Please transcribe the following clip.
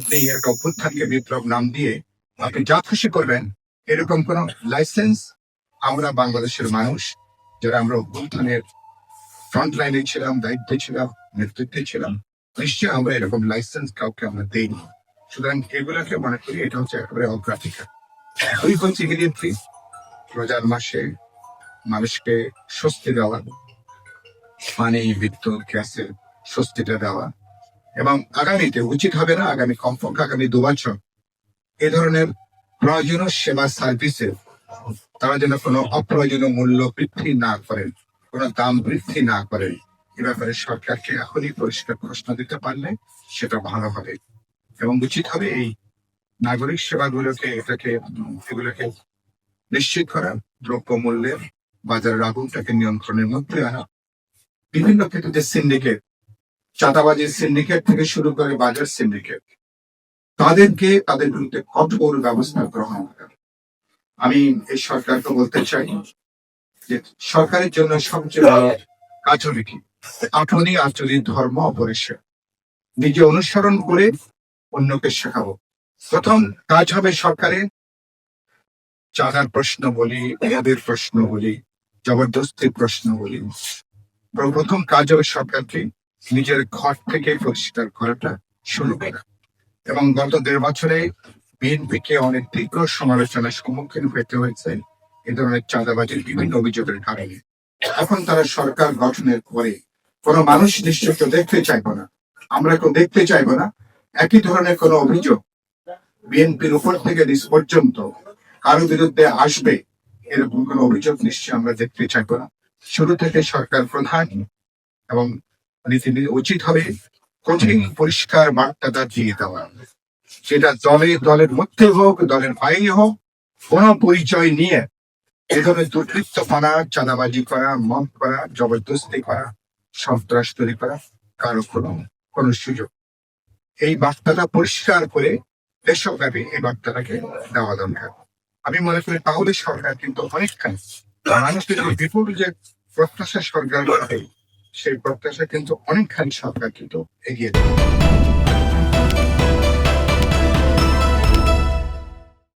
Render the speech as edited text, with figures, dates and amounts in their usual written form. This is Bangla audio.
আপনি একটা অভ্যুত্থানকে বিপ্লব নাম দিয়ে আপনি যা খুশি করবেন, এরকম কোন লাইসেন্স আমরা বাংলাদেশের মানুষ যারা আমরা অভ্যুত্থানের ফ্রন্ট লাইনে ছিলাম, দায়িত্বে ছিলাম, নেতৃত্বে ছিলাম, নিশ্চয়ই আমরা এরকম লাইসেন্স কাউকে আমরা দেইনি। সুতরাং এগুলোকে মনে করি এটা হচ্ছে একেবারে অগ্রাধিকার। দুই হচ্ছে ইমিডিয়েটলি রোজার মাসে মানুষকে স্বস্তি দেওয়া, পানি, বিদ্যুৎ, গ্যাসের স্বস্তিটা দেওয়া, এবং আগামীতে উচিত হবে না আগামী কমপক্ষে আগামী 2 বছর এ ধরনের প্রয়োজনীয় সেবা সার্ভিসের তারা যেন কোনো অপ্রয়োজনীয় মূল্য বৃদ্ধি না করেন, কোনো দাম বৃদ্ধি না করেন। এ ব্যাপারে সরকারকে এখনই পরিষ্কার ঘোষণা দিতে পারলে সেটা ভালো হবে, এবং উচিত হবে এই নাগরিক সেবাগুলোকে এগুলোকে নিশ্চিত করা, দ্রব্য মূল্যের বাজারের আগুনটাকে নিয়ন্ত্রণের মধ্যে আনা। বিভিন্ন ক্ষেত্রে সিন্ডিকেট, চাঁদাবাজির সিন্ডিকেট থেকে শুরু করে বাজার সিন্ডিকেট, তাদের বিরুদ্ধে কঠোর ব্যবস্থা গ্রহণ করা। আমি এই সরকারকে বলতে চাই যে সরকারের জন্য সবচেয়ে বড় কাজ হবে কি, আপনি আচরিত ধর্ম অপরিসর নিজে অনুসরণ করে অন্যকে শেখাবো। প্রথম কাজ হবে সরকারের চাঁদার প্রশ্ন বলি, মেয়াদের প্রশ্ন বলি, জবরদস্তির প্রশ্ন বলি, প্রথম কাজ হবে সরকারকে নিজের ঘর থেকে পরিষ্কার করাটা শুরু করা। এবং গত 1.5 বছরে বিএনপিকে অনেক তীব্র সমালোচনার সম্মুখীন হতে হয়েছে এ ধরনের চাঁদাবাজির বিভিন্ন অভিযোগের কারণে। এখন তারা সরকার গঠনের পরে কোনো মানুষ নিশ্চয় কেউ দেখতে চাইবো না, আমরা কেউ দেখতে চাইবো না একই ধরনের কোনো অভিযোগ বিএনপির উপর থেকে নিচ পর্যন্ত কারো বিরুদ্ধে আসবে, এরকম কোনো অভিযোগ নিশ্চয়ই আমরা দেখতে চাইবো না। শুরু থেকে সরকার প্রধান এবং নীতি উচিত হবে কঠিন পরিষ্কার বার্তাটা দিয়ে দেওয়া, সেটা দলের মধ্যে হোক, দলের বাইরে হোক, কোনো পরিচয় নিয়ে এ ধরনের দুর্বৃত্তপনা, চাঁদাবাজি করা, মদ করা, জবরদস্তি করা, সন্ত্রাস তৈরি করা কারো কোনো সুযোগ। এই বার্তাটা পরিষ্কার করে দেশব্যাপী এই বার্তাটাকে দেওয়া দরকার। আমি মনে করি তাহলে সরকার কিন্তু অনেকখানি মানুষের বিপুল যে প্রত্যাশা সরকার সেই প্রত্যাশা কিন্তু অনেকখানি সরকার কিন্তু এগিয়ে যাবে।